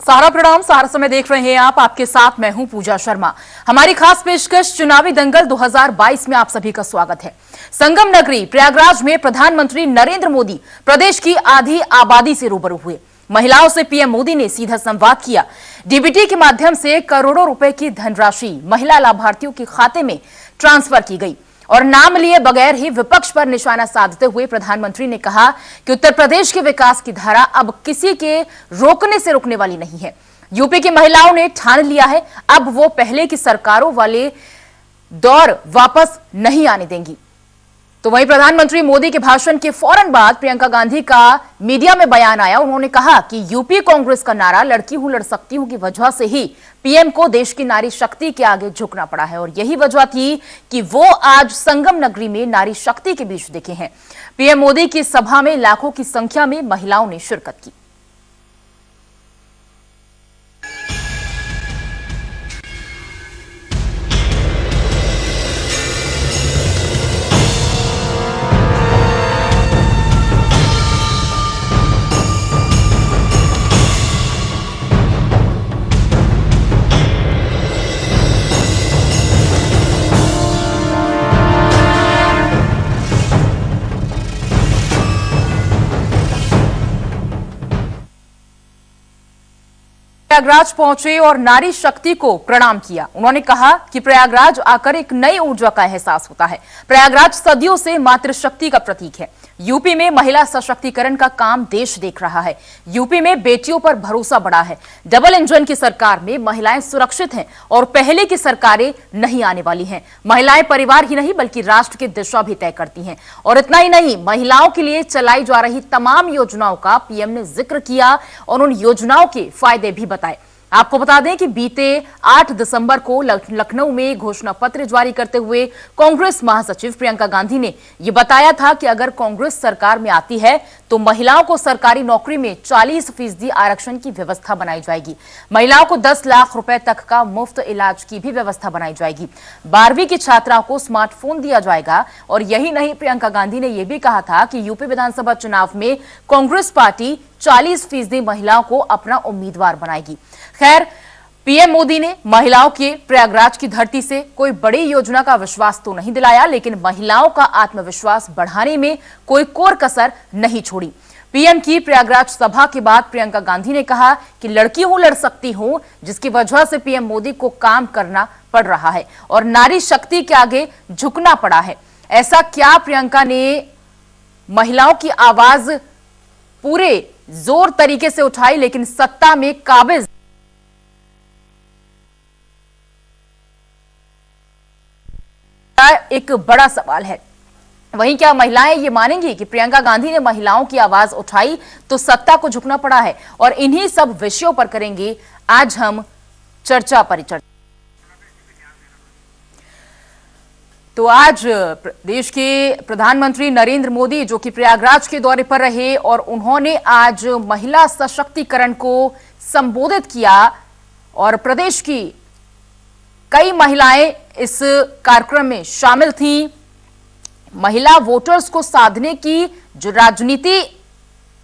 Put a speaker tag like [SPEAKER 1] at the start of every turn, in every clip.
[SPEAKER 1] सारा प्रणाम, सारा समय देख रहे हैं आप। आपके साथ मैं हूं पूजा शर्मा। हमारी खास पेशकश चुनावी दंगल 2022 में आप सभी का स्वागत है। संगम नगरी प्रयागराज में प्रधानमंत्री नरेंद्र मोदी प्रदेश की आधी आबादी से रूबरू हुए। महिलाओं से पीएम मोदी ने सीधा संवाद किया। डीबीटी के माध्यम से करोड़ों रुपए की धनराशि महिला लाभार्थियों के खाते में ट्रांसफर की गई और नाम लिए बगैर ही विपक्ष पर निशाना साधते हुए प्रधानमंत्री ने कहा कि उत्तर प्रदेश के विकास की धारा अब किसी के रोकने से रुकने वाली नहीं है। यूपी की महिलाओं ने ठान लिया है, अब वो पहले की सरकारों वाले दौर वापस नहीं आने देंगी। तो वहीं प्रधानमंत्री मोदी के भाषण के फौरन बाद प्रियंका गांधी का मीडिया में बयान आया। उन्होंने कहा कि यूपी कांग्रेस का नारा लड़की हूं लड़ सकती हूं की वजह से ही पीएम को देश की नारी शक्ति के आगे झुकना पड़ा है और यही वजह थी कि वो आज संगम नगरी में नारी शक्ति के बीच दिखे हैं। पीएम मोदी की सभा में लाखों की संख्या में महिलाओं ने शिरकत की। प्रयागराज पहुंचे और नारी शक्ति को प्रणाम किया। उन्होंने कहा कि प्रयागराज आकर एक नई ऊर्जा का एहसास होता है। प्रयागराज सदियों से मातृशक्ति का प्रतीक है। यूपी में महिला सशक्तिकरण का काम देश देख रहा है। यूपी में बेटियों पर भरोसा बढ़ा है। डबल इंजन की सरकार में महिलाएं सुरक्षित हैं और पहले की सरकारें नहीं आने वाली हैं। महिलाएं परिवार ही नहीं बल्कि राष्ट्र की दिशा भी तय करती हैं। और इतना ही नहीं, महिलाओं के लिए चलाई जा रही तमाम योजनाओं का पीएम ने जिक्र किया और उन योजनाओं के फायदे भी बताए। आपको बता दें कि बीते 8 दिसंबर को लखनऊ में घोषणा पत्र जारी करते हुए कांग्रेस महासचिव प्रियंका गांधी ने यह बताया था कि अगर कांग्रेस सरकार में आती है तो महिलाओं को सरकारी नौकरी में 40% आरक्षण की व्यवस्था बनाई जाएगी। महिलाओं को 10 लाख रुपए तक का मुफ्त इलाज की भी व्यवस्था बनाई जाएगी। 12वीं की छात्राओं को स्मार्टफोन दिया जाएगा। और यही नहीं, प्रियंका गांधी ने यह भी कहा था कि यूपी विधानसभा चुनाव में कांग्रेस पार्टी 40% महिलाओं को अपना उम्मीदवार बनाएगी। खैर, पीएम मोदी ने महिलाओं के प्रयागराज की धरती से कोई बड़ी योजना का विश्वास तो नहीं दिलाया, लेकिन महिलाओं का आत्मविश्वास बढ़ाने में कोई कोर कसर नहीं छोड़ी। पीएम की प्रयागराज सभा के बाद प्रियंका गांधी ने कहा कि लड़की हूं लड़ सकती हूं, जिसकी वजह से पीएम मोदी को काम करना पड़ रहा है और नारी शक्ति के आगे झुकना पड़ा है। ऐसा क्या प्रियंका ने महिलाओं की आवाज पूरे जोर तरीके से उठाई, लेकिन सत्ता में काबिज एक बड़ा सवाल है। वहीं क्या महिलाएं ये मानेंगी कि प्रियंका गांधी ने महिलाओं की आवाज उठाई तो सत्ता को झुकना पड़ा है? और इन्हीं सब विषयों पर करेंगे आज हम चर्चा परिचर्चा। तो आज देश के प्रधानमंत्री नरेंद्र मोदी जो कि प्रयागराज के दौरे पर रहे और उन्होंने आज महिला सशक्तिकरण को संबोधित किया और प्रदेश की कई महिलाएं इस कार्यक्रम में शामिल थीं। महिला वोटर्स को साधने की जो राजनीति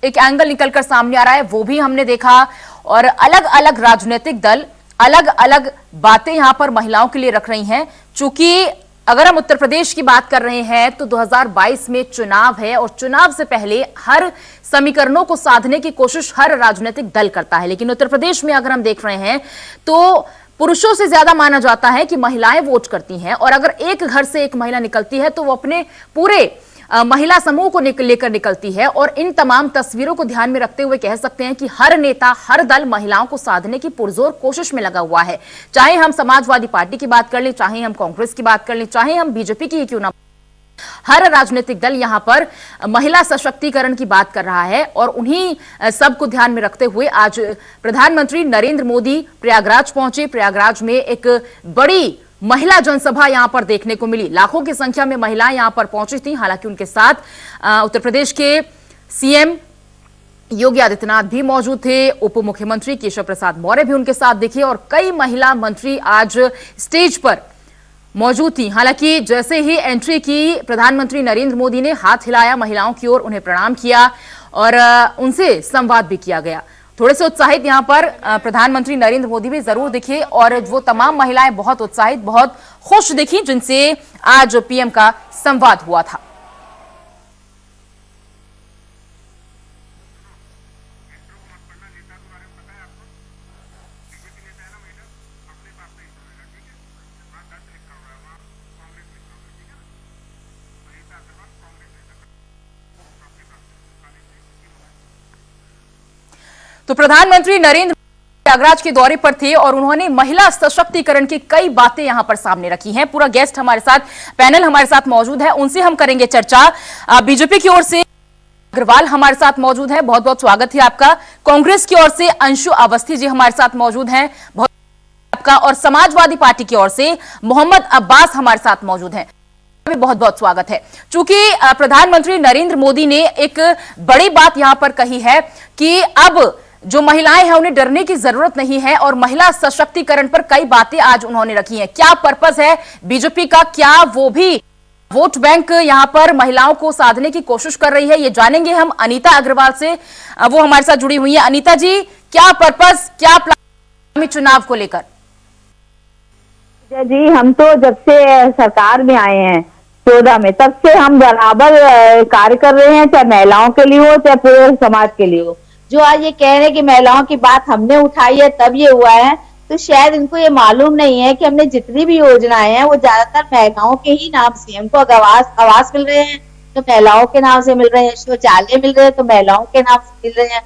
[SPEAKER 1] एक एंगल निकलकर सामने आ रहा है वो भी हमने देखा और अलग अलग राजनीतिक दल अलग अलग बातें यहां पर महिलाओं के लिए रख रही हैं। चूंकि अगर हम उत्तर प्रदेश की बात कर रहे हैं तो 2022 में चुनाव है और चुनाव से पहले हर समीकरणों को साधने की कोशिश हर राजनीतिक दल करता है, लेकिन उत्तर प्रदेश में अगर हम देख रहे हैं तो पुरुषों से ज्यादा माना जाता है कि महिलाएं वोट करती हैं और अगर एक घर से एक महिला निकलती है तो वो अपने पूरे महिला समूह को लेकर निकलती है। और इन तमाम तस्वीरों को ध्यान में रखते हुए कह सकते हैं कि हर नेता हर दल महिलाओं को साधने की पुरजोर कोशिश में लगा हुआ है। चाहे हम समाजवादी पार्टी की बात कर लें, चाहे हम कांग्रेस की बात कर लें, चाहे हम बीजेपी की क्यों ना, हर राजनीतिक दल यहां पर महिला सशक्तिकरण की बात कर रहा है। और उन्हीं सब को ध्यान में रखते हुए आज प्रधानमंत्री नरेंद्र मोदी प्रयागराज पहुंचे। प्रयागराज में एक बड़ी महिला जनसभा यहां पर देखने को मिली। लाखों की संख्या में महिलाएं यहां पर पहुंची थी। हालांकि उनके साथ उत्तर प्रदेश के सीएम योगी आदित्यनाथ भी मौजूद थे, उप मुख्यमंत्री केशव प्रसाद मौर्य भी उनके साथ दिखे और कई महिला मंत्री आज स्टेज पर मौजूद थी। हालांकि जैसे ही एंट्री की प्रधानमंत्री नरेंद्र मोदी ने हाथ हिलाया महिलाओं की ओर, उन्हें प्रणाम किया और उनसे संवाद भी किया गया। थोड़े से उत्साहित यहाँ पर प्रधानमंत्री नरेंद्र मोदी भी जरूर दिखे और वो तमाम महिलाएं बहुत उत्साहित, बहुत खुश दिखी जिनसे आज पीएम का संवाद हुआ था। तो प्रधानमंत्री नरेंद्र मोदी प्रयागराज के दौरे पर थे और उन्होंने महिला सशक्तिकरण की कई बातें यहां पर सामने रखी हैं। पूरा गेस्ट हमारे साथ, पैनल हमारे साथ मौजूद है, उनसे हम करेंगे चर्चा। बीजेपी की ओर से अग्रवाल हमारे साथ मौजूद है, बहुत बहुत स्वागत है आपका। कांग्रेस की ओर से अंशु अवस्थी जी हमारे साथ मौजूद हैं, बहुत आपका। और समाजवादी पार्टी की ओर से मोहम्मद अब्बास हमारे साथ मौजूद हैं, बहुत बहुत स्वागत है। चूंकि प्रधानमंत्री नरेंद्र मोदी ने एक बड़ी बात यहां पर कही है कि अब जो महिलाएं हैं उन्हें डरने की जरूरत नहीं है और महिला सशक्तिकरण पर कई बातें आज उन्होंने रखी हैं। क्या पर्पस है बीजेपी का, क्या वो भी वोट बैंक यहां पर महिलाओं को साधने की कोशिश कर रही है, ये जानेंगे हम अनीता अग्रवाल से, वो हमारे साथ जुड़ी हुई है। अनीता जी, क्या पर्पस, क्या प्लान चुनाव को लेकर?
[SPEAKER 2] जी, हम तो जब से सरकार में आए हैं 14 में, तब से हम बराबर कार्य कर रहे हैं, चाहे महिलाओं के लिए हो चाहे पूरे समाज के लिए हो। जो आज ये कह रहे हैं कि महिलाओं की बात हमने उठाई है तब ये हुआ है, तो शायद इनको ये मालूम नहीं है कि हमने जितनी भी योजनाएं हैं वो ज्यादातर महिलाओं के ही नाम से। हमको आवास मिल रहे हैं तो महिलाओं के नाम से मिल रहे हैं, शौचालय मिल रहे हैं तो महिलाओं के नाम से मिल रहे हैं,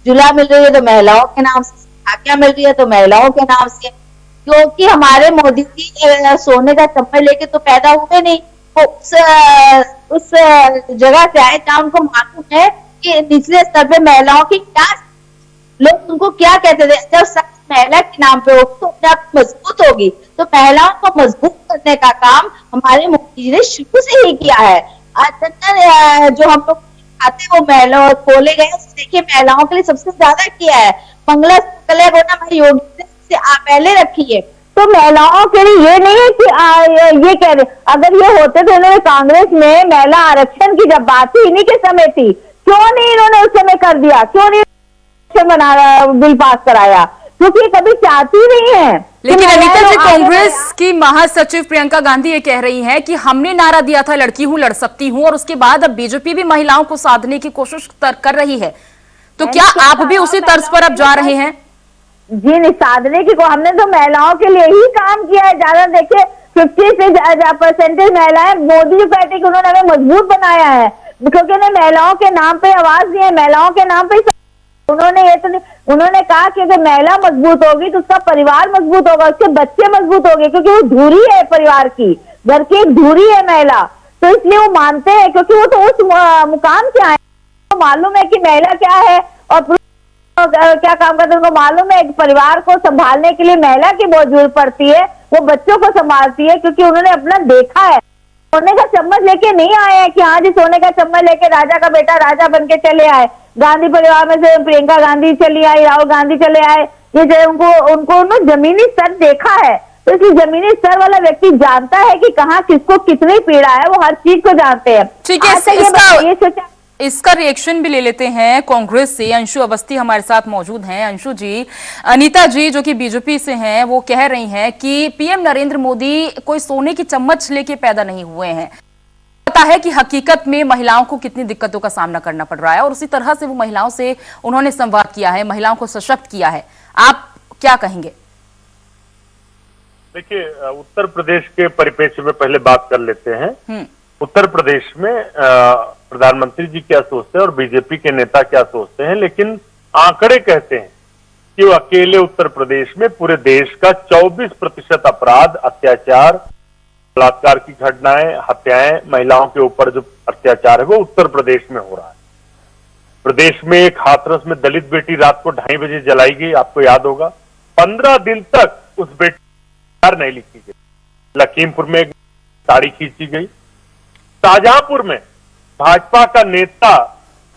[SPEAKER 2] जुला मिल रही है तो महिलाओं के नाम से, आज्ञा मिल रही है तो महिलाओं के नाम से। क्योंकि हमारे मोदी जी सोने का चम्मच लेके तो पैदा हुए नहीं, वो उस जगह से आए जहाँ उनको मालूम है कि निचले स्तर पे महिलाओं की क्या, लोग उनको क्या कहते थे। जब महिला के नाम पे होगी तो अपने आप मजबूत होगी, तो महिलाओं को मजबूत करने का काम हमारे मोदी जी ने शुरू से ही किया है। आज जो हम लोग आते वो महिला खोले गए, देखिए महिलाओं के लिए सबसे ज्यादा किया है। मंगला योगी से पहले रखी है, तो महिलाओं के लिए ये नहीं है कि ये कह रहे, अगर ये होते तो इन्होंने कांग्रेस में महिला आरक्षण की जब बात थी इन्हीं के समय थी, क्यों नहीं इन्होंने उस समय कर दिया, क्यों नहीं बिल पास कराया, क्योंकि कभी चाहती नहीं है।
[SPEAKER 1] लेकिन अनीता जी, कांग्रेस की महासचिव प्रियंका गांधी ये कह रही हैं कि हमने नारा दिया था लड़की हूं लड़ सकती हूं, और उसके बाद अब बीजेपी भी महिलाओं को साधने की कोशिश कर रही है, तो क्या आप भी उसी तर्ज पर अब जा रहे हैं?
[SPEAKER 2] जी नहीं, साधने की हमने तो महिलाओं के लिए ही काम किया है। ज्यादा देखिए 50% महिलाएं मोदी जी पार्टी की, उन्होंने हमें मजबूत बनाया है क्योंकि उन्हें महिलाओं के नाम पे आवाज दी है, महिलाओं के नाम पे उन्होंने ये तो उन्होंने कहा कि अगर महिला मजबूत होगी तो उसका परिवार मजबूत होगा, उसके बच्चे मजबूत होंगे, क्योंकि वो धुरी है परिवार की, घर की एक धुरी है महिला। तो इसलिए वो मानते हैं, क्योंकि वो तो उस मुकाम से आए, तो मालूम है कि महिला क्या है और क्या काम करते हैं, उनको मालूम है। एक परिवार को संभालने के लिए महिला की बहुत जरूरत पड़ती है, वो बच्चों को संभालती है, क्योंकि उन्होंने अपना देखा है। सोने का चम्मच लेके नहीं आए हैं कि हाँ जी सोने का चम्मच लेके राजा का बेटा राजा बन के चले आए। गांधी परिवार में से प्रियंका गांधी चली आई, राहुल गांधी चले आए, ये जो उनको जमीनी स्तर देखा है, तो इसलिए जमीनी स्तर वाला व्यक्ति जानता है कि कहाँ किसको कितनी पीड़ा है, वो हर चीज को जानते हैं।
[SPEAKER 1] ठीक है, इसका रिएक्शन भी ले लेते हैं। कांग्रेस से अंशु अवस्थी हमारे साथ मौजूद हैं। अंशु जी, अनीता जी जो कि बीजेपी से हैं, वो कह रही हैं कि पीएम नरेंद्र मोदी कोई सोने की चम्मच लेके पैदा नहीं हुए हैं, पता है कि हकीकत में महिलाओं को कितनी दिक्कतों का सामना करना पड़ रहा है, और उसी तरह से वो महिलाओं से उन्होंने संवाद किया है, महिलाओं को सशक्त किया है। आप क्या कहेंगे?
[SPEAKER 3] देखिए, उत्तर प्रदेश के परिप्रेक्ष्य में पहले बात कर लेते हैं। उत्तर प्रदेश में प्रधानमंत्री जी क्या सोचते हैं और बीजेपी के नेता क्या सोचते हैं, लेकिन आंकड़े कहते हैं कि वो अकेले उत्तर प्रदेश में पूरे देश का 24% अपराध, अत्याचार, बलात्कार की घटनाएं, हत्याएं, महिलाओं के ऊपर जो अत्याचार है वो उत्तर प्रदेश में हो रहा है। प्रदेश में एक हाथरस में दलित बेटी रात को 2:30 बजे जलाई गई, आपको याद होगा। 15 दिन तक उस बेटी नहीं लिखी गई। लखीमपुर में एक साड़ी खींची गई। शाहजहांपुर में भाजपा का नेता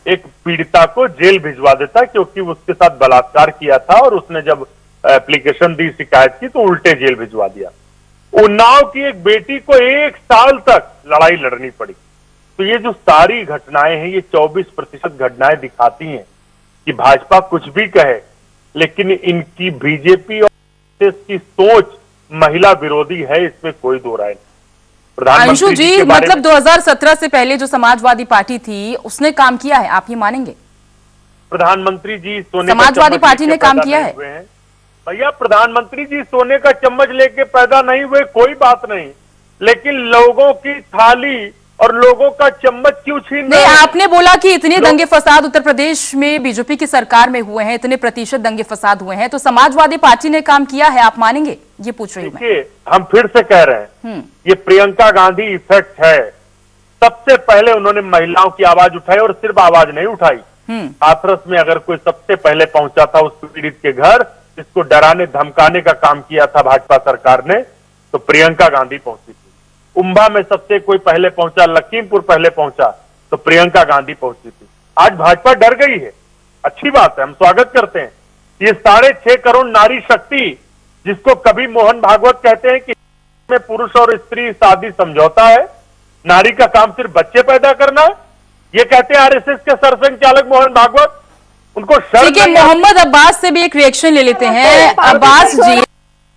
[SPEAKER 3] एक पीड़िता को जेल भिजवा देता क्योंकि उसके साथ बलात्कार किया था, और उसने जब एप्लीकेशन दी, शिकायत की, तो उल्टे जेल भिजवा दिया। उन्नाव की एक बेटी को 1 साल तक लड़ाई लड़नी पड़ी। तो ये जो सारी घटनाएं हैं, ये 24% घटनाएं दिखाती हैं कि भाजपा कुछ भी कहे, लेकिन इनकी बीजेपी और कांग्रेस की सोच महिला विरोधी है, इसमें कोई दो राय नहीं।
[SPEAKER 1] अंशु जी, मतलब 2017 से पहले जो समाजवादी पार्टी थी उसने काम किया है, आप ये मानेंगे?
[SPEAKER 3] प्रधानमंत्री जी सोने
[SPEAKER 1] समाजवादी पार्टी ने काम किया है
[SPEAKER 3] भैया। प्रधानमंत्री जी सोने का चम्मच लेके पैदा नहीं हुए, कोई बात नहीं, लेकिन लोगों की थाली और लोगों का चम्मच क्यों छीन रहे हैं?
[SPEAKER 1] आपने बोला कि इतने दंगे फसाद उत्तर प्रदेश में बीजेपी की सरकार में हुए हैं, इतने प्रतिशत दंगे फसाद हुए हैं, तो समाजवादी पार्टी ने काम किया है, आप मानेंगे? ये पूछ रही हूं मैं।
[SPEAKER 3] देखिए, हम फिर से कह रहे हैं, ये प्रियंका गांधी इफेक्ट है। सबसे पहले उन्होंने महिलाओं की आवाज उठाई, और सिर्फ आवाज नहीं उठाई, हाथरस में अगर कोई सबसे पहले पहुंचा था उस पीड़ित के घर, इसको डराने धमकाने का काम किया था भाजपा सरकार ने, तो प्रियंका गांधी पहुंची थी। उम्बा में सबसे कोई पहले पहुंचा, लखीमपुर पहले पहुंचा, तो प्रियंका गांधी पहुंची थी। आज भाजपा डर गई है, अच्छी बात है, हम स्वागत करते हैं। ये 6.5 करोड़ नारी शक्ति, जिसको कभी मोहन भागवत कहते हैं कि में पुरुष और स्त्री शादी समझौता है, नारी का काम सिर्फ बच्चे पैदा करना है, ये कहते हैं आरएसएस के सरसंघचालक मोहन भागवत। उनको
[SPEAKER 1] ठीक है, मोहम्मद अब्बास से भी एक रिएक्शन ले लेते हैं। अब्बास जी,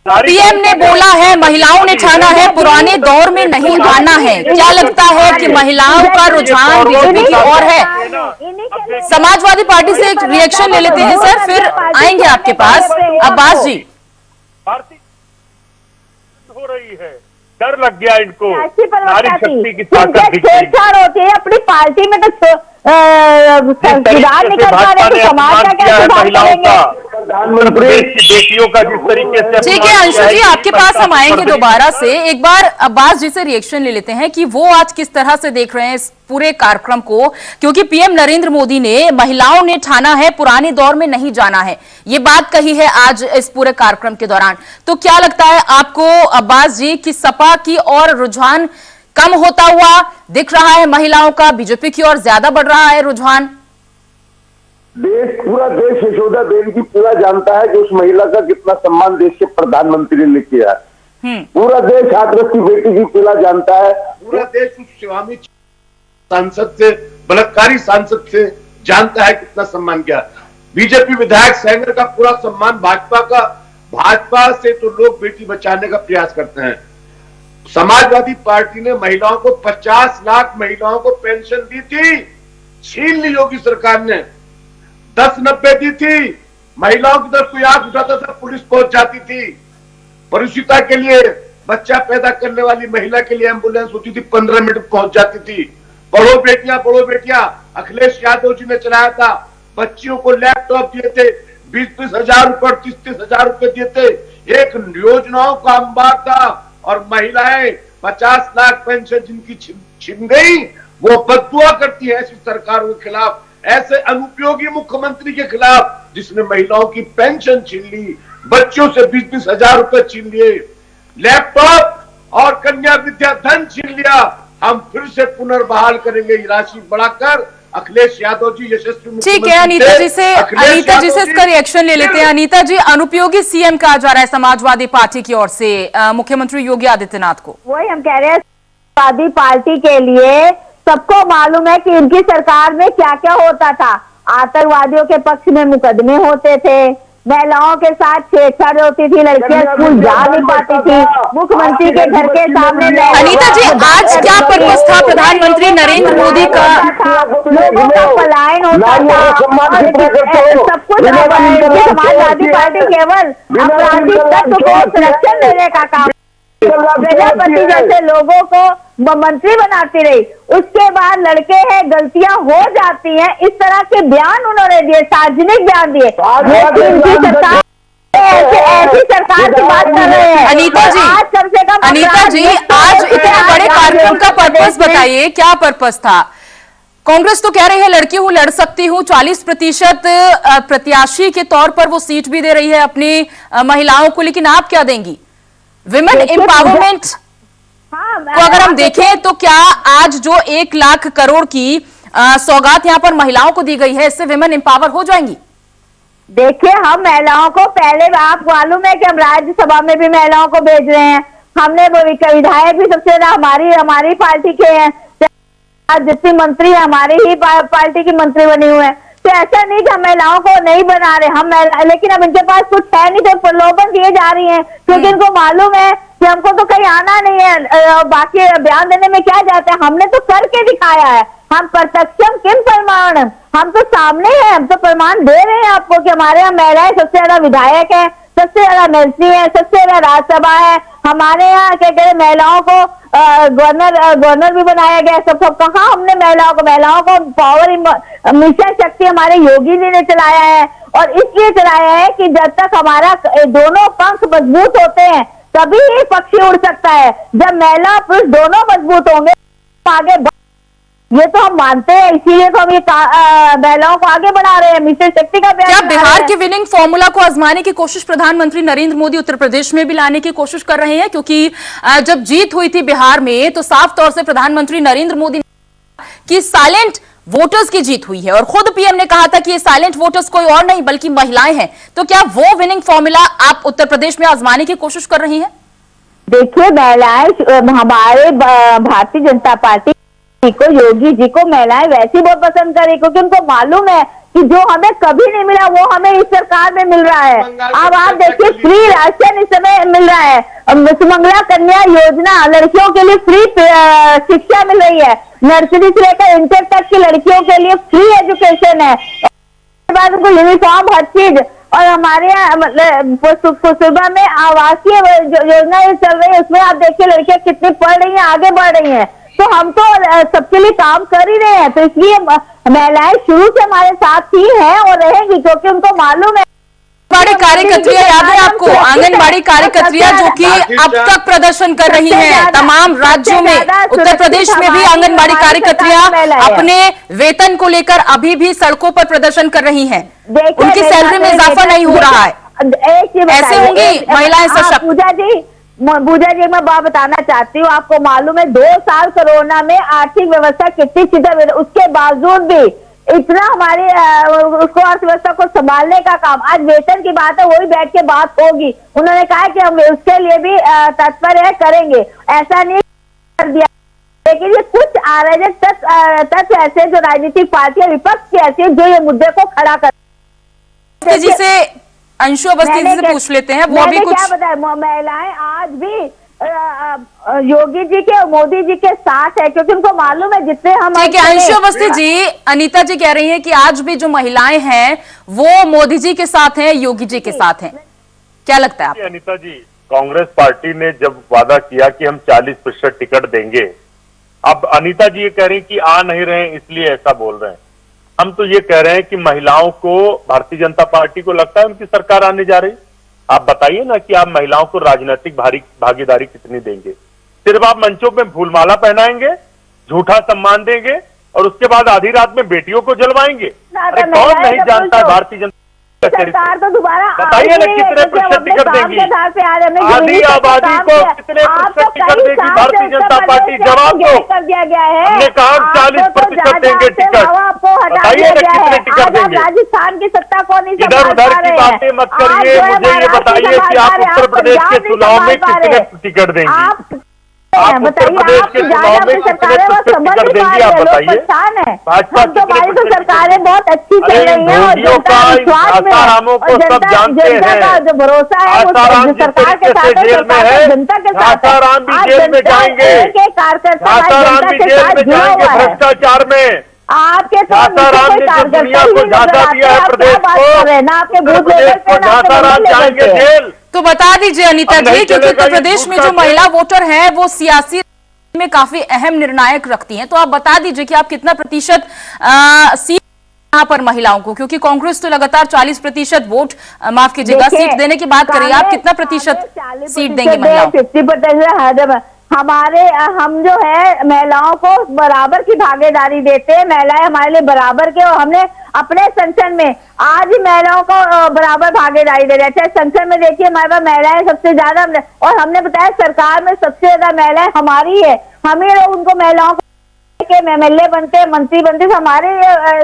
[SPEAKER 1] पीएम ने बोला है महिलाओं ने ठाना है पुराने दौर में नहीं आना है, क्या लगता है कि महिलाओं का रुझान बीजेपी की ओर है? समाजवादी पार्टी से एक रिएक्शन ले लेते हैं सर, फिर आएंगे आपके पास। अब्बास जी,
[SPEAKER 3] हो रही है, डर लग गया इनको,
[SPEAKER 2] ऐसी
[SPEAKER 3] नारी शक्ति की ताकत दिख गई।
[SPEAKER 2] छेड़छाड़ होती है अपनी पार्टी में, तो सुधार निकल पा रहे, तो समाज का क्या सुधार करेंगे?
[SPEAKER 3] प्रधानमंत्री की बेटियों का जिस तरीके से,
[SPEAKER 1] ठीक है अंशु जी, आपके पास हम आएंगे दोबारा से। एक बार अब्बास जी से रिएक्शन ले लेते हैं कि वो आज किस तरह से देख रहे हैं इस पूरे कार्यक्रम को, क्योंकि पीएम नरेंद्र मोदी ने महिलाओं ने ठाना है पुराने दौर में नहीं जाना है, ये बात कही है आज इस पूरे कार्यक्रम के दौरान। तो क्या लगता है आपको अब्बास जी कि सपा की और रुझान कम होता हुआ दिख रहा है महिलाओं का, बीजेपी की ओर ज्यादा बढ़ रहा है रुझान?
[SPEAKER 4] पूरा देश यशोदा देवी की पूरा जानता है कि उस महिला का कितना सम्मान देश के प्रधानमंत्री ने किया है। पूरा देश हाथरस की बेटी की पूरा जानता है। पूरा देश उस शिवामी सांसद से, बलात्कारी सांसद से जानता है कितना सम्मान किया। बीजेपी विधायक सेंगर का पूरा सम्मान भाजपा का, भाजपा से तो लोग बेटी बचाने का प्रयास करते हैं। समाजवादी पार्टी ने महिलाओं को 50 लाख महिलाओं को पेंशन दी थी, छीन ली योगी सरकार ने। 10-90 दी थी, महिलाओं की तरफ कोई आंख उठाता था पुलिस पहुंच जाती थी। परिशुद्धता के लिए बच्चा पैदा करने वाली महिला के लिए एम्बुलेंस होती थी, 15 मिनट में पहुंच जाती थी। पढ़ो बेटियां अखिलेश यादव जी ने चलाया था। बच्चियों को लैपटॉप दिए थे, 20-20 हजार रुपए, 30-30 हजार रुपए दिए थे। एक योजनाओं का अंबार था, और महिलाएं 50 लाख पेंशन जिनकी छिन गई, वो बददुआ करती है ऐसी सरकारों के खिलाफ, ऐसे अनुपयोगी मुख्यमंत्री के खिलाफ जिसने महिलाओं की पेंशन छीन ली, बच्चों से 20-20 हजार रुपए छीन लिए, लैपटॉप और कन्या विद्या धन छीन लिया। हम फिर से पुनर्बहाल करेंगे, ये राशि बढ़ाकर। अखिलेश यादव जी यशस्वी,
[SPEAKER 1] ठीक है, अनीता जी से इसका रिएक्शन ले लेते हैं। अनीता जी, अनुपयोगी सीएम कहा जा रहा है समाजवादी पार्टी की ओर से मुख्यमंत्री योगी आदित्यनाथ को।
[SPEAKER 2] वही हम कह रहे हैं, समाजवादी पार्टी के लिए सबको मालूम है कि उनकी सरकार में क्या क्या होता था। आतंकवादियों के पक्ष में मुकदमे होते थे, महिलाओं के साथ छेड़छाड़ होती थी, लड़कियां स्कूल जा नहीं पाती थी, मुख्यमंत्री के घर के सामने।
[SPEAKER 1] अनीता जी, आज क्या पर्पस था प्रधानमंत्री नरेंद्र मोदी का?
[SPEAKER 2] लोगों का पलायन होता था, सब कुछ। समाजवादी पार्टी केवल आपराधिक तत्व को संरक्षण देने का काम, प्रजापति जैसे लोगों को मंत्री बनाती रही। उसके बाद लड़के हैं, गलतियां हो जाती हैं, इस तरह के बयान उन्होंने दिए, सार्वजनिक बयान दिए। सरकार ऐसी सरकार की बात कर रहे हैं।
[SPEAKER 1] अनीता जी,
[SPEAKER 2] आज कम से कम
[SPEAKER 1] अनीता जी, आज इतने बड़े कार्यक्रम का पर्पस बताइए, क्या पर्पस था? कांग्रेस तो कह रही है लड़की हूं, लड़ सकती हूं, 40% प्रत्याशी के तौर पर वो सीट भी दे रही है अपनी महिलाओं को, लेकिन आप क्या देंगी? विमेन एम्पावरमेंट को अगर हम देखें तो क्या आज जो 1 लाख करोड़ की सौगात यहाँ पर महिलाओं को दी गई है, इससे विमेन एम्पावर हो जाएंगी?
[SPEAKER 2] देखिए, हम महिलाओं को पहले, आप मालूम है कि हम राज्यसभा में भी महिलाओं को भेज रहे हैं। हमने वो विधायक भी सबसे ज्यादा हमारी पार्टी के हैं, जितनी मंत्री हमारी ही पार्टी की मंत्री बनी हुए हैं। तो ऐसा नहीं कि हम महिलाओं को नहीं बना रहे, लेकिन अब इनके पास कुछ है नहीं तो प्रलोभन दिए जा रही हैं, क्योंकि इनको मालूम है कि हमको तो कहीं आना नहीं है, बाकी बयान देने में क्या जाता है, हमने तो करके दिखाया है, हम प्रत्यक्षम किम प्रमाण, हम तो सामने हैं, हम तो प्रमाण दे रहे हैं आपको कि हमारे यहाँ महिलाएं सबसे ज्यादा विधायक है, सबसे ज्यादा मंत्री है, सबसे ज्यादा राज्यसभा है, हमारे यहाँ क्या कहते महिलाओं को गवर्नर भी बनाया गया। सब कहा हमने महिलाओं को पावर मिशन शक्ति हमारे योगी जी ने चलाया है, और इसलिए चलाया है कि जब तक हमारा दोनों पंख मजबूत होते हैं तभी ये पक्षी उड़ सकता है। जब महिला पुरुष दोनों मजबूत होंगे तो आगे ये तो हम मानते हैं, इसीलिए तो हम ये महिलाओं को आगे बढ़ा रहे हैं, मिशन शक्ति का
[SPEAKER 1] क्या बिहार के विनिंग फॉर्मूला को आजमाने की कोशिश प्रधानमंत्री नरेंद्र मोदी उत्तर प्रदेश में भी लाने की कोशिश कर रहे हैं? क्योंकि जब जीत हुई थी बिहार में तो साफ तौर से प्रधानमंत्री नरेंद्र मोदी ने कहा कि साइलेंट वोटर्स की जीत हुई है, और खुद पीएम ने कहा था कि ये साइलेंट वोटर्स कोई और नहीं बल्कि महिलाएं हैं। तो क्या वो विनिंग फॉर्मूला आप उत्तर प्रदेश में आजमाने की कोशिश कर रही है?
[SPEAKER 2] देखिए, महिलाएं हमारे भारतीय जनता पार्टी को, योगी जी को महिलाएं वैसी बहुत पसंद करें, क्योंकि उनको मालूम है कि जो हमें कभी नहीं मिला वो हमें इस सरकार में मिल रहा है। अब आप देखिए, फ्री राशन इस समय मिल रहा है, सुमंगला कन्या योजना, लड़कियों के लिए फ्री शिक्षा मिल रही है, नर्सरी से लेकर इंटर तक की लड़कियों के लिए फ्री एजुकेशन है, उसके बाद उनको यूनिफॉर्म, हर चीज। और हमारे यहाँ मतलब सुबह में आवासीय योजना चल रही है, उसमें आप देखिए लड़कियां कितनी पढ़ रही हैं, आगे बढ़ रही हैं। तो हम तो सबके लिए काम कर ही रहे हैं, तो इसलिए महिलाएं शुरू से हमारे साथ ही हैं और रहेंगी, क्योंकि उनको मालूम है।
[SPEAKER 1] आंगनबाड़ी कार्यकर्त्रियां याद है आपको? आंगनबाड़ी कार्यकर्त्रियां जो कि अब तक प्रदर्शन कर रही हैं तमाम राज्यों में, उत्तर प्रदेश में भी आंगनबाड़ी कार्यकर्त्रियां अपने वेतन को लेकर अभी भी सड़कों पर प्रदर्शन कर रही हैं। उनकी सैलरी में इजाफा नहीं हो रहा है। ऐसे होंगी महिलाएं सशक्त?
[SPEAKER 2] पूजा जी मैं बात बताना चाहती हूँ, आपको मालूम है 2 साल कोरोना में आर्थिक व्यवस्था कितनी छितर, उसके बावजूद भी इतना हमारी उसको अर्थव्यवस्था को संभालने का काम, आज वेतन की बात है वही बैठ के बात होगी। उन्होंने कहा कि हम उसके लिए भी तत्पर है, करेंगे, ऐसा नहीं कर दिया। लेकिन ये कुछ अराजक तत्व ऐसे जो राजनीतिक पार्टियां विपक्ष की ऐसी जो ये मुद्दे को खड़ा कर,
[SPEAKER 1] जिसे अंशु अवस्थी से पूछ लेते हैं, वो अभी कुछ
[SPEAKER 2] क्या बताया, महिलाएं आज भी योगी जी के और मोदी जी के साथ है, क्योंकि उनको मालूम है जितने हम।
[SPEAKER 1] ठीक है अंशु अवस्थी जी, अनीता जी कह रही हैं कि आज भी जो महिलाएं हैं वो मोदी जी के साथ हैं, योगी जी के साथ हैं, क्या लगता है आप?
[SPEAKER 3] अनीता जी, कांग्रेस पार्टी ने जब वादा किया कि हम 40% टिकट देंगे, अब अनीता जी ये कह रही हैं कि आ नहीं रहे इसलिए ऐसा बोल रहे हैं। हम तो ये कह रहे हैं कि महिलाओं को, भारतीय जनता पार्टी को लगता है उनकी सरकार आने जा रही। आप बताइए ना कि आप महिलाओं को राजनीतिक भागीदारी कितनी देंगे? सिर्फ आप मंचों पे फूलमाला पहनाएंगे, झूठा सम्मान देंगे और उसके बाद आधी रात में बेटियों को जलवाएंगे? अरे कौन नहीं जानता है भारतीय जनता
[SPEAKER 2] सरकार तो दोबारा
[SPEAKER 3] बताइए ना कितने प्रतिशत टिकट देंगी? आधी आबादी को कितने प्रतिशत टिकट देगी भारतीय जनता पार्टी? जवाब दो।
[SPEAKER 2] कर दिया गया है,
[SPEAKER 3] हमने कहा 40% देंगे टिकट, बताइए ना कितने टिकट देंगे?
[SPEAKER 2] राजस्थान की सत्ता को नहीं
[SPEAKER 3] इधर उधर की बातें मत करिए, मुझे ये बताइए कि आप उत्तर प्रदेश के चुनाव में कितने टिकट देंगी? आप उत्तर प्रदेश के चुनाव में कितने टिकट देंगी आप बताइए? भाजपा
[SPEAKER 2] तो सरकारें बहुत अच्छी चल रही है और
[SPEAKER 3] आसारामों को सब जानते हैं,
[SPEAKER 2] जो भरोसा है
[SPEAKER 3] आसाराम जिस तरीके से जेल में है, आसाराम भी जेल में जाएंगे, आसाराम भी जेल में जाएंगे भ्रष्टाचार में।
[SPEAKER 2] आपके
[SPEAKER 3] आसाराम ने जो दुनिया को झांसा दिया है प्रदेश को आसाराम जाएंगे जेल।
[SPEAKER 1] तो बता दीजिए अनीता जी, क्योंकि उत्तर प्रदेश में जो महिला वोटर हैं वो सियासी में काफी अहम निर्णायक रखती हैं, तो आप बता दीजिए कि आप कितना प्रतिशत सीट यहाँ पर महिलाओं को, क्योंकि कांग्रेस तो लगातार 40% वोट, माफ कीजिएगा, सीट देने की बात करिए, आप कितना प्रतिशत सीट देंगे महिलाओं?
[SPEAKER 2] 50% हम जो है महिलाओं को बराबर की भागीदारी देते हैं, महिलाएं हमारे लिए बराबर के, और हमने अपने संसद में आज ही महिलाओं को बराबर भागीदारी दे रहे थे। संसद में देखिए हमारे पास महिलाएं सबसे ज्यादा, और हमने बताया सरकार में सबसे ज्यादा महिलाएं हमारी है, हम ही लोग उनको महिलाओं के एमएलए बनते हैं, मंत्री बनते हैं। हमारे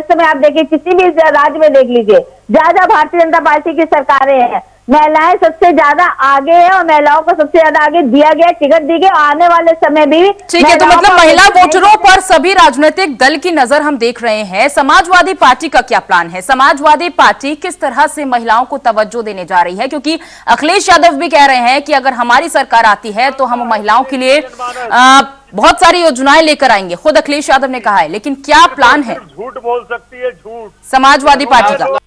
[SPEAKER 2] समय आप देखिए किसी भी राज्य में देख लीजिए, ज्यादा भारतीय जनता पार्टी की सरकारें हैं। महिलाएं सबसे ज्यादा आगे है और महिलाओं को सबसे ज्यादा आगे दिया गया, टिकट दी गई। आने वाले समय भी
[SPEAKER 1] ठीक है, तो मतलब महिला वोटरों पर सभी राजनीतिक दल की नजर हम देख रहे हैं। समाजवादी पार्टी का क्या प्लान है? समाजवादी पार्टी किस तरह से महिलाओं को तवज्जो देने जा रही है? क्योंकि अखिलेश यादव भी कह रहे हैं कि अगर हमारी सरकार आती है तो हम महिलाओं के लिए बहुत सारी योजनाएं लेकर आएंगे। खुद अखिलेश यादव ने कहा है, लेकिन क्या प्लान है
[SPEAKER 3] झूठ बोल सकती है, झूठ
[SPEAKER 1] समाजवादी पार्टी का?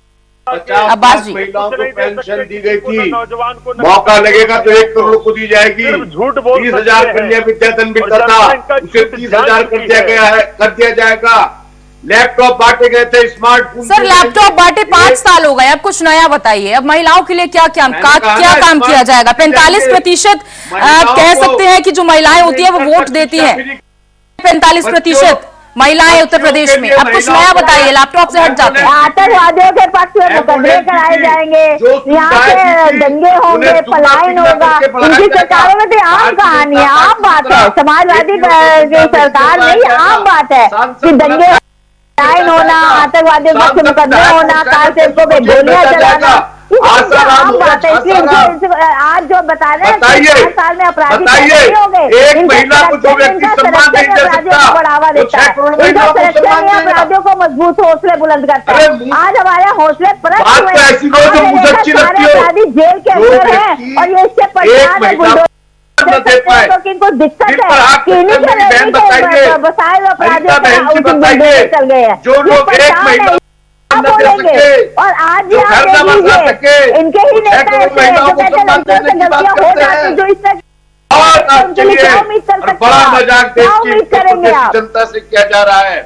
[SPEAKER 5] 50 महिलाओं को पेंशन दी गई थी, मौका लगेगा तो 1 करोड़ को दी जाएगी।
[SPEAKER 3] झूठ बोल
[SPEAKER 5] 30,000 कन्या विद्याधन मिलता था, उसे 30,000 कर दिया जाएगा। लैपटॉप बांटे गए थे, स्मार्टफोन।
[SPEAKER 1] सर लैपटॉप बांटे 5 साल हो गए, अब कुछ नया बताइए। अब महिलाओं के लिए क्या काम किया जाएगा? 45% कह सकते हैं कि जो महिलाएं होती है वो वोट देती है, 45% महिलाएं उत्तर प्रदेश में। अब कुछ नया बताइए, लैपटॉप से हट जाते हैं।
[SPEAKER 2] आतंकवादियों के पक्ष में मुकदमे कराए जाएंगे, यहाँ पे दंगे होंगे, पलायन होगा। इनकी सरकारों में तो आम कहानी है, आम बात है। समाजवादी सरकार में ही आम बात है कि दंगे होना, आतंकवादियों के पक्ष मुकदमे होना, कारसेवकों पे गोलियां चलाना, आम बात है। इसलिए आज जो बता रहे हैं 4 साल में अपराधी हो गए,
[SPEAKER 5] एक महिला को जो व्यक्ति सम्मान नहीं दे सकता,
[SPEAKER 2] बढ़ावा देता है। इनका सुरक्षा में अपराधियों को मजबूत हौसले बुलंद करता है। आज हमारे हौसले अपराधी जेल के अंदर है और ये इससे परेशान है। इनको दिक्कत है कि इन्हीं के बसाए हुए अपराधियों चल गए हैं, जो लोग एक महिला बोलेंगे। और आज भी आप लीजिए, इनके ही नेता ऐसे जो कहते हैं लड़कियों से गलतियां हो जाती, जो इस तरह उनके लिए क्या उम्मीद कर सकते हैं? क्या उम्मीद करेंगे आप?
[SPEAKER 5] जनता से किया जा रहा है,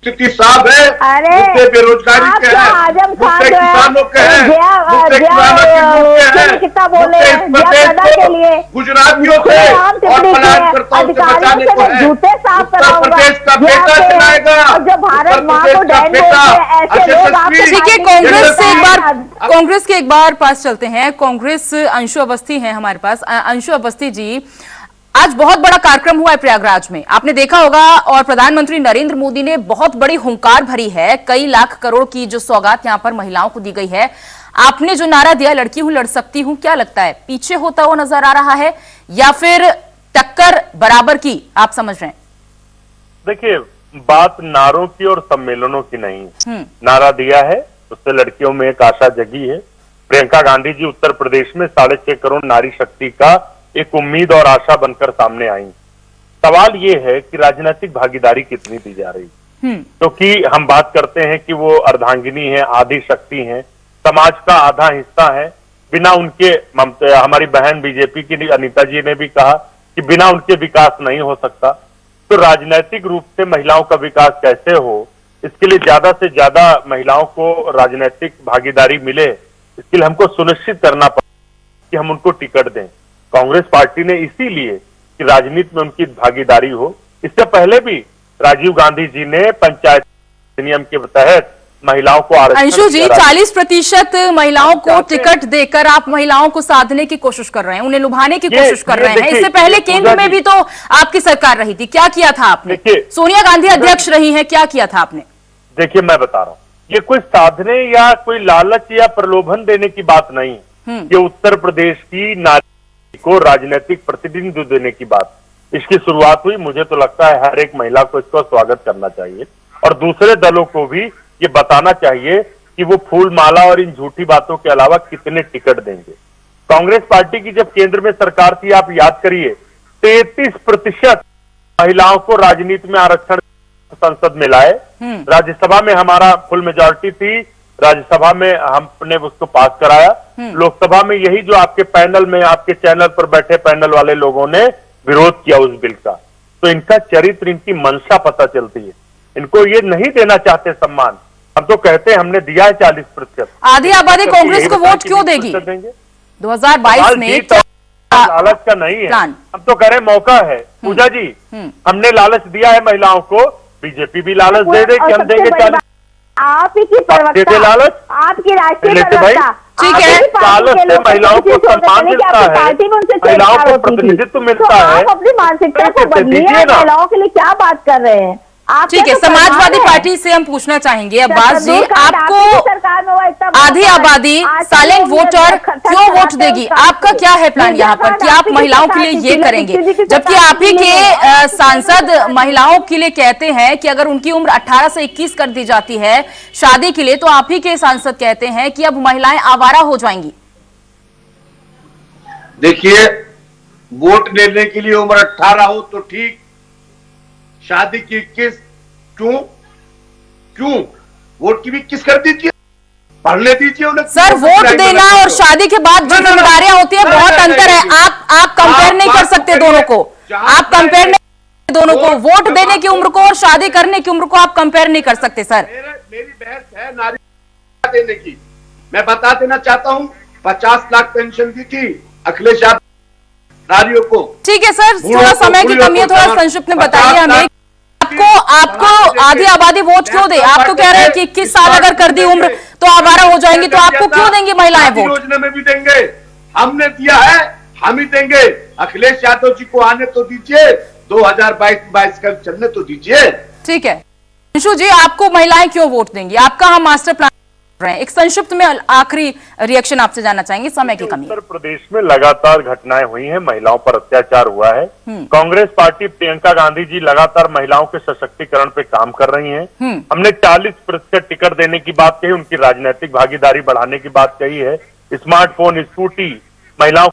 [SPEAKER 5] स्थिति साफ है।
[SPEAKER 2] अरे
[SPEAKER 5] बेरोजगारी क्या है,
[SPEAKER 2] आजम खान जो
[SPEAKER 5] किसानों के हैं,
[SPEAKER 2] कितना बोले के लिए
[SPEAKER 5] गुजरातियों से और पलायनकर्ताओं से बचाने को है।
[SPEAKER 2] जूते साफ
[SPEAKER 5] उत्तर प्रदेश का बेटा चलाएगा,
[SPEAKER 2] जो भारत माँ को डैन ऐसे लोग।
[SPEAKER 1] ठीक है, कांग्रेस के एक बार पास चलते हैं। कांग्रेस अंशु अवस्थी हैं हमारे पास। अंशु अवस्थी जी, आज बहुत बड़ा कार्यक्रम हुआ है प्रयागराज में, आपने देखा होगा, और प्रधानमंत्री नरेंद्र मोदी ने बहुत बड़ी हुंकार भरी है। कई लाख करोड़ की जो सौगात यहां पर महिलाओं को दी गई है। आपने जो नारा दिया, लड़की हूं लड़ सकती हूं, क्या लगता है पीछे होता हुआ नजर आ रहा है या फिर टक्कर बराबर की आप समझ रहे हैं?
[SPEAKER 3] देखिए, बात नारों की और सम्मेलनों की नहीं। नारा दिया है, उससे लड़कियों में एक आशा जगी है। प्रियंका गांधी जी उत्तर प्रदेश में 6.5 करोड़ नारी शक्ति का एक उम्मीद और आशा बनकर सामने आई। सवाल ये है कि राजनीतिक भागीदारी कितनी दी जा रही, क्योंकि हम बात करते हैं कि वो अर्धांगिनी है, आदि शक्ति है, समाज का आधा हिस्सा है। बिना उनके, हमारी बहन बीजेपी की अनीता जी ने भी कहा कि बिना उनके विकास नहीं हो सकता। तो राजनीतिक रूप से महिलाओं का विकास कैसे हो, इसके लिए ज्यादा से ज्यादा महिलाओं को राजनीतिक भागीदारी मिले, इसके लिए हमको सुनिश्चित करना पड़ेगा कि हम उनको टिकट दें। कांग्रेस पार्टी ने इसीलिए कि राजनीति में उनकी भागीदारी हो। इससे पहले भी राजीव गांधी जी ने पंचायत अधिनियम के तहत महिलाओं को आरक्षण।
[SPEAKER 1] अंशु जी, 40% महिलाओं को टिकट देकर आप महिलाओं को साधने की कोशिश कर रहे हैं, उन्हें लुभाने की कोशिश कर रहे हैं। इससे पहले केंद्र में भी तो आपकी सरकार रही थी, क्या किया था आपने? सोनिया गांधी अध्यक्ष रही हैं, क्या किया था आपने?
[SPEAKER 3] देखिए, मैं बता रहा हूँ, ये कोई साधने या कोई लालच या प्रलोभन देने की बात नहीं, ये उत्तर प्रदेश की नारी को राजनीतिक प्रतिनिधित्व देने की बात। इसकी शुरुआत हुई, मुझे तो लगता है हर एक महिला को इसका स्वागत करना चाहिए और दूसरे दलों को भी ये बताना चाहिए कि वो फूल माला और इन झूठी बातों के अलावा कितने टिकट देंगे। कांग्रेस पार्टी की जब केंद्र में सरकार थी, आप याद करिए, 33% महिलाओं को राजनीति में आरक्षण संसद में लाए। राज्यसभा में हमारा फुल मेजॉरिटी थी, राज्यसभा में हमने उसको पास कराया। लोकसभा में यही जो आपके पैनल में, आपके चैनल पर बैठे पैनल वाले लोगों ने विरोध किया उस बिल का। तो इनका चरित्र, इनकी मंशा पता चलती है। इनको ये नहीं देना चाहते सम्मान। हम तो कहते हैं हमने दिया है 40%।
[SPEAKER 1] आधी आबादी कांग्रेस को वोट क्यों देगी 2022 में?
[SPEAKER 3] लालच का नहीं है, हम तो कह रहे मौका है। पूजा जी, हमने लालच दिया है महिलाओं को, बीजेपी भी लालच दे दे कि हम देंगे 40।
[SPEAKER 2] आप ही की प्रवक्ता,
[SPEAKER 3] लालच
[SPEAKER 2] आपकी राष्ट्रीय प्रवक्ता,
[SPEAKER 3] ठीक है, लालच से महिलाओं को सम्मान मिलता है, महिलाओं को प्रतिनिधित्व मिलता है।
[SPEAKER 2] आप अपनी मानसिकता को बदलिए, महिलाओं के लिए क्या बात कर रहे हैं?
[SPEAKER 1] ठीक है, समाजवादी पार्टी से हम पूछना चाहेंगे अब्बास जी, आपको आधी आबादी साइलेंट वोटर क्यों वोट देगी? आपका क्या है प्लान यहाँ पर कि आप महिलाओं के लिए ये करेंगे, जबकि आप ही के सांसद महिलाओं के लिए कहते हैं कि अगर उनकी उम्र 18 से 21 कर दी जाती है शादी के लिए, तो आप ही के सांसद कहते हैं कि अब महिलाएं आवारा हो जाएंगी।
[SPEAKER 5] देखिए, वोट लेने के लिए उम्र 18 हो तो ठीक, शादी की 21 क्यों वोट की भी 21 कर दीजिए, पढ़ने दीजिए उन्हें।
[SPEAKER 1] सर, वोट देना और शादी के बाद जो जिम्मेदारियां होती है बहुत अंतर है। आप कंपेयर नहीं कर सकते दोनों को, आप कंपेयर नहीं दोनों को, वोट देने की उम्र को और शादी करने की उम्र को आप कंपेयर नहीं कर सकते सर।
[SPEAKER 5] मेरी बहस है नारी देने की। मैं बता देना चाहता हूं, 50 लाख पेंशन दी थी अखिलेश यादव नारियों को। ठीक है सर, थोड़ा समय की कमी है, थोड़ा संक्षिप्त में बताइए हमें। आपको आधी आबादी वोट क्यों दे? आप तो कह रहे हैं कि 21 साल अगर कर दी उम्र तो आवारा हो जाएंगी, तो आपको क्यों देंगी महिलाएं वोट? योजना में भी देंगे, हमने दिया है, हम ही देंगे। अखिलेश यादव जी को आने तो दीजिए, 2022 का चलने तो दीजिए। ठीक है अंशु जी, आपको महिलाएं क्यों वोट देंगी? आपका हम मास्टर प्लान रहे हैं, एक संक्षिप्त में आखिरी रिएक्शन आपसे जानना चाहेंगे, समय की कमी।
[SPEAKER 3] उत्तर प्रदेश में लगातार घटनाएं हुई हैं, महिलाओं पर अत्याचार हुआ है। कांग्रेस पार्टी प्रियंका गांधी जी लगातार महिलाओं के सशक्तिकरण पे काम कर रही हैं। हमने 40% टिकट देने की बात कही, उनकी राजनीतिक भागीदारी बढ़ाने की बात कही है। स्मार्टफोन, स्कूटी, महिलाओं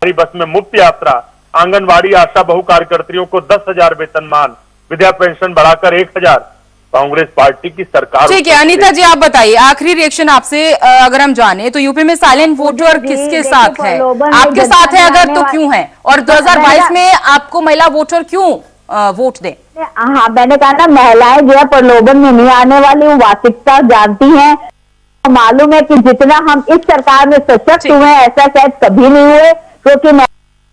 [SPEAKER 3] की बस में मुफ्त यात्रा, आंगनबाड़ी आशा बहु कार्यकर्तियों को 10,000 वेतनमान, विधवा पेंशन बढ़ाकर 1,000। कांग्रेस पार्टी की सरकार। ठीक है अनीता जी, आप बताइए आखिरी रिएक्शन आपसे। अगर हम जाने तो यूपी में साइलेंट वोटर किसके साथ है? आपके साथ है अगर तो क्यों है? और 2022 में आपको महिला वोटर क्यों वोट दे?
[SPEAKER 2] हाँ, मैंने कहा ना, महिलाएं जो है प्रलोभन में नहीं आने वाली, वो वास्तविकता जानती हैं। मालूम है कि जितना हम इस सरकार में सशक्त हुए ऐसा शायद कभी नहीं हुए, क्योंकि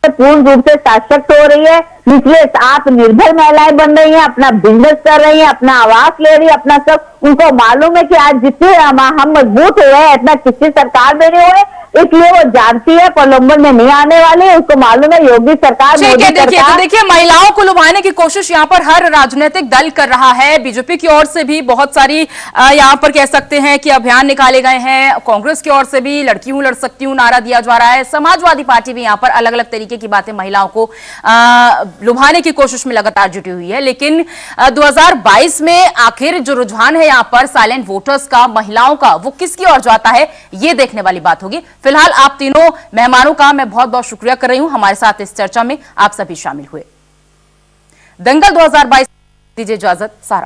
[SPEAKER 2] पूर्ण रूप से सशक्त हो रही है। निचले आत्मनिर्भर महिलाएं बन रही हैं, अपना बिजनेस कर रही हैं, अपना आवास ले रही है, अपना सब। उनको मालूम है कि आज जितने हम मजबूत हुए हैं इतना किसी सरकार में नहीं हुए, इसलिए वो जानती है प्रलोभन में नहीं आने वाले। उसको मालूम है योगी सरकार, मोदी सरकार।
[SPEAKER 1] तो देखिए, महिलाओं को लुभाने की कोशिश यहाँ पर हर राजनीतिक दल कर रहा है। बीजेपी की ओर से भी बहुत सारी यहाँ पर कह सकते हैं कि अभियान निकाले गए हैं। कांग्रेस की ओर से भी लड़की हूं लड़ सकती हूं नारा दिया जा रहा है। समाजवादी पार्टी भी यहाँ पर अलग अलग तरीके की बातें महिलाओं को लुभाने की कोशिश में लगातार जुटी हुई है। लेकिन 2022 में आखिर जो रुझान है यहाँ पर साइलेंट वोटर्स का, महिलाओं का, वो किसकी ओर जाता है, ये देखने वाली बात होगी। फिलहाल आप तीनों मेहमानों का मैं बहुत बहुत शुक्रिया कर रही हूं, हमारे साथ इस चर्चा में आप सभी शामिल हुए। दंगल 2022 दीजिए इजाजत। सारा